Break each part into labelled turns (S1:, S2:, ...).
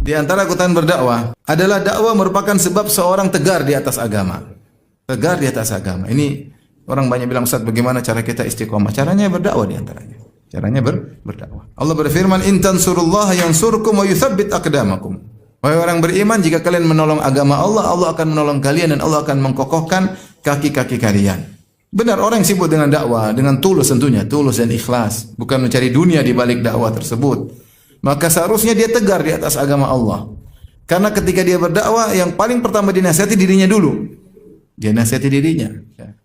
S1: Di antara keutamaan berdakwah adalah dakwah merupakan sebab seorang tegar di atas agama. Tegar di atas agama. Ini orang banyak bilang, Ustaz, bagaimana cara kita istiqomah? Caranya berdakwah di antaranya. Caranya berdakwah. Allah berfirman, "In tansurullaha yansurkum wa yutsabbit aqdamakum." Wahai orang beriman, jika kalian menolong agama Allah, Allah akan menolong kalian dan Allah akan mengkokohkan kaki-kaki kalian. Benar, orang yang sibuk dengan dakwah, dengan tulus tentunya, tulus dan ikhlas, bukan mencari dunia di balik dakwah tersebut, maka seharusnya dia tegar di atas agama Allah. Karena ketika dia berdakwah, yang paling pertama dinasihati dirinya dulu. Dia nasihati dirinya.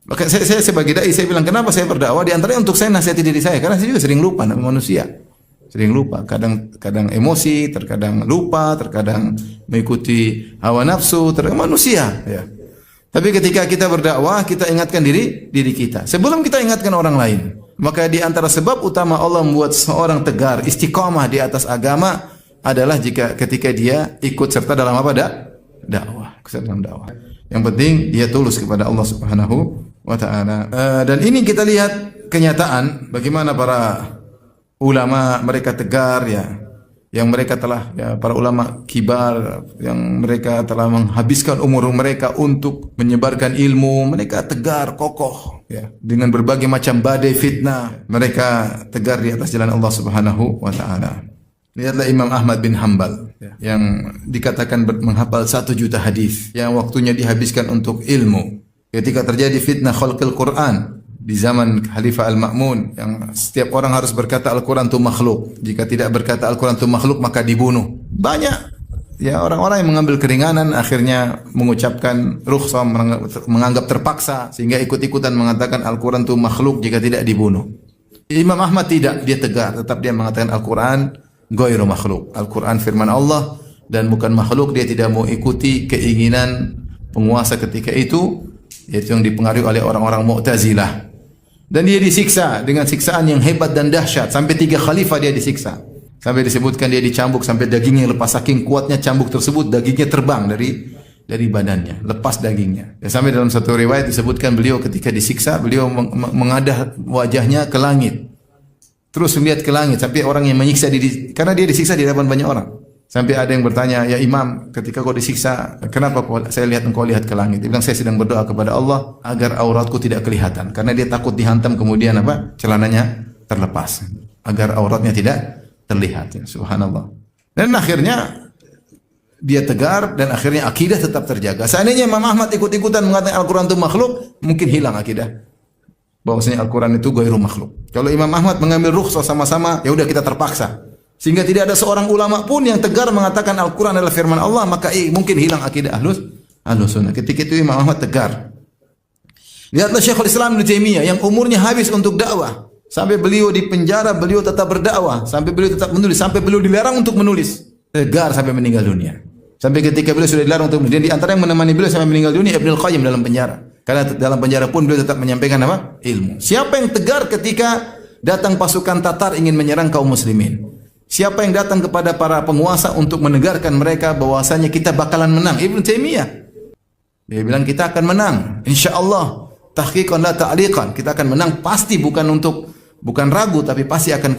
S1: Maka saya sebagai dai, saya bilang, kenapa saya berdakwah? Di antaranya untuk saya nasihati diri saya, karena saya juga sering lupa, namanya manusia. Sering lupa, kadang emosi, terkadang lupa, terkadang mengikuti hawa nafsu, terkadang manusia. Ya. Tapi ketika kita berdakwah, kita ingatkan diri kita. Sebelum kita ingatkan orang lain. Maka di antara sebab utama Allah membuat seorang tegar, istiqamah di atas agama adalah ketika dia ikut serta dalam apa? Dakwah. Dalam dakwah. Yang penting dia tulus kepada Allah Subhanahu wa taala. Dan ini kita lihat kenyataan bagaimana para ulama mereka tegar ya, yang mereka telah para ulama kibar yang mereka telah menghabiskan umur mereka untuk menyebarkan ilmu, mereka tegar kokoh ya dengan berbagai macam badai fitnah, mereka tegar di atas jalan Allah Subhanahu wa taala. Lihatlah Imam Ahmad bin Hanbal ya, yang dikatakan menghafal 1 juta hadis, yang waktunya dihabiskan untuk ilmu. Ketika terjadi fitnah khalqil Quran di zaman Khalifah Al-Ma'mun, yang setiap orang harus berkata Al-Quran itu makhluk. Jika tidak berkata Al-Quran itu makhluk, maka dibunuh. Banyak ya orang-orang yang mengambil keringanan, akhirnya mengucapkan rukhsah, menganggap terpaksa, sehingga ikut-ikutan mengatakan Al-Quran itu makhluk, jika tidak dibunuh. Imam Ahmad tidak, dia tegar, tetap dia mengatakan Al-Quran ghairu makhluk. Al-Quran firman Allah dan bukan makhluk. Dia tidak mau ikuti keinginan penguasa ketika itu, yaitu yang dipengaruhi oleh orang-orang Mu'tazilah. Dan dia disiksa dengan siksaan yang hebat dan dahsyat. Sampai 3 khalifah dia disiksa. Sampai disebutkan dia dicambuk sampai dagingnya lepas. Saking kuatnya cambuk tersebut, dagingnya terbang dari badannya, lepas dagingnya. Dan sampai dalam satu riwayat disebutkan beliau ketika disiksa, beliau mengadah wajahnya ke langit. Terus melihat ke langit sampai orang yang menyiksa karena dia disiksa di hadapan banyak orang. Sampai ada yang bertanya, "Ya Imam, ketika kau disiksa, kenapa saya lihat engkau lihat ke langit?" Dia bilang, "Saya sedang berdoa kepada Allah agar auratku tidak kelihatan." Karena dia takut dihantam kemudian celananya terlepas, agar auratnya tidak terlihat. Ya, subhanallah. Dan akhirnya dia tegar dan akhirnya akidah tetap terjaga. Seandainya Imam Ahmad ikut-ikutan mengatakan Al-Quran itu makhluk, mungkin hilang akidah bahwasanya Al-Quran itu ghairu makhluk. Kalau Imam Ahmad mengambil rukhsah sama-sama, ya udah kita terpaksa. Sehingga tidak ada seorang ulama pun yang tegar mengatakan Al-Quran adalah firman Allah, maka mungkin hilang akidah Ahlus Sunnah. Ketika itu Imam Ahmad tegar. Lihatlah Syekhul Islam Ibnu Taimiyah yang umurnya habis untuk dakwah. Sampai beliau di penjara, beliau tetap berdakwah. Sampai beliau tetap menulis. Sampai beliau dilarang untuk menulis. Tegar sampai meninggal dunia. Sampai ketika beliau sudah dilarang untuk menulis. Dan di antara yang menemani beliau sampai meninggal dunia, Ibnul Qayyim dalam penjara. Karena dalam penjara pun beliau tetap menyampaikan apa? Ilmu. Siapa yang tegar ketika datang pasukan Tatar ingin menyerang kaum muslimin? Siapa yang datang kepada para penguasa untuk menegarkan mereka bahwasanya kita bakalan menang? Ibnu Taimiyah. Dia bilang kita akan menang, insyaallah. Tahqiqan la ta'liqan. Kita akan menang pasti, bukan ragu, tapi pasti akan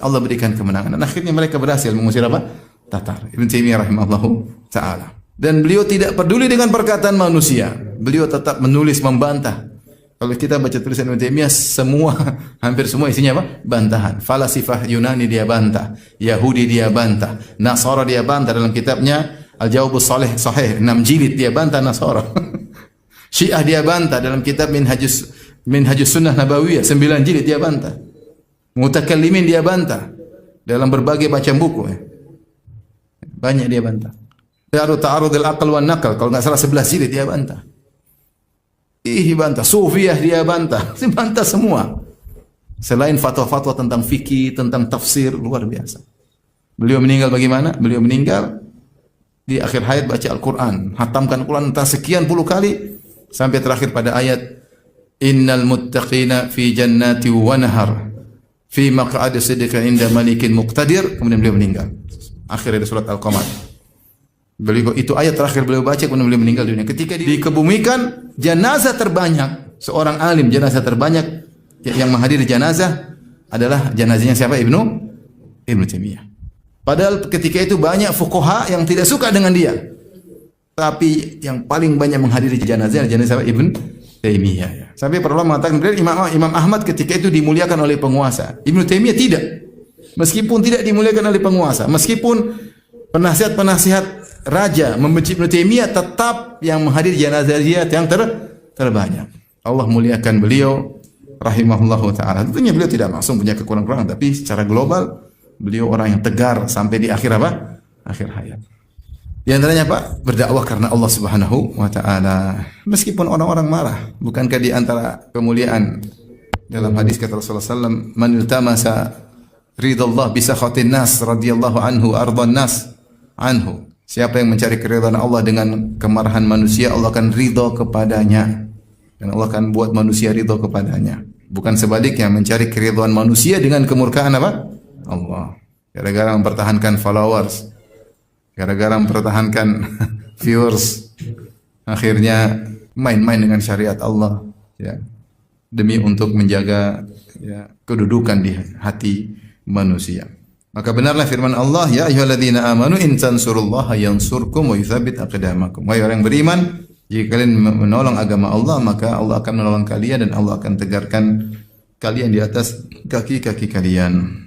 S1: Allah berikan kemenangan. Dan akhirnya mereka berhasil mengusir apa? Tatar. Ibnu Taimiyah rahimahullahu taala. Dan beliau tidak peduli dengan perkataan manusia. Beliau tetap menulis membantah. Kalau kita baca tulisan Ibnu Taimiyah, hampir semua isinya apa? Bantahan. Falasifah Yunani dia bantah, Yahudi dia bantah, Nasara dia bantah dalam kitabnya Al-Jawabus Sahih 6 jilid dia bantah Nasara. Syiah dia bantah dalam kitab Minhajus Sunnah Nabawiyah 9 jilid dia bantah. Mutakallimin dia bantah dalam berbagai macam buku. Banyak dia bantah. Ta'arudul aql wan naql, kalau enggak salah 11 jilid dia bantah. Bantah, Sufiyah dia bantah, bantah semua. Selain fatwa-fatwa tentang fikih, tentang tafsir, luar biasa. Beliau meninggal bagaimana? Beliau meninggal di akhir hayat baca Al-Quran, hatamkan Al-Quran entah sekian puluh kali, sampai terakhir pada ayat Innal muttaqina fi jannati wa nahar fi maq'adi sidqin inda malikin muqtadir. Kemudian beliau meninggal. Akhir dari surat Al-Qamar. Beliau itu ayat terakhir beliau baca, kemudian beliau meninggal dunia. Ketika dikebumikan, jenazah terbanyak, seorang alim jenazah terbanyak yang menghadiri jenazah adalah jenazahnya siapa? Ibnu Taimiyah. Padahal ketika itu banyak fuqaha yang tidak suka dengan dia. Tapi yang paling banyak menghadiri jenazah Ibn Taimiyah. Sampai para ulama mengatakan Imam Ahmad ketika itu dimuliakan oleh penguasa. Ibn Taimiyah tidak. Meskipun tidak dimuliakan oleh penguasa, meskipun penasihat-penasihat raja membenci Ibn Taimiyah, tetap yang menghadiri jenazah dia yang terbanyak. Allah muliakan beliau rahimahullahu taala. Tentunya beliau tidak langsung punya kekurangan-kekurangan, tapi secara global beliau orang yang tegar sampai di akhir apa? Akhir hayat. Di antaranya Pak, berdakwah karena Allah Subhanahu wa taala. Meskipun orang-orang marah, bukankah di antara kemuliaan dalam hadis kata Rasulullah sallallahu man iltamasa ridallah bi sakhatin nas radhiyallahu anhu ardan nas anhu. Siapa yang mencari keridhaan Allah dengan kemarahan manusia, Allah akan ridha kepadanya. Dan Allah akan buat manusia ridha kepadanya. Bukan sebaliknya, mencari keridhaan manusia dengan kemurkaan apa? Allah. Gara-gara mempertahankan followers, gara-gara mempertahankan viewers, akhirnya main-main dengan syariat Allah, ya, demi untuk menjaga ya, kedudukan di hati manusia. Maka benarlah firman Allah, ya ayyuhalladzina amanu in tansurullaha yansurkum wa yutsabbit aqdamakum. Wahai orang yang beriman, jika kalian menolong agama Allah, maka Allah akan menolong kalian dan Allah akan tegarkan kalian di atas kaki-kaki kalian.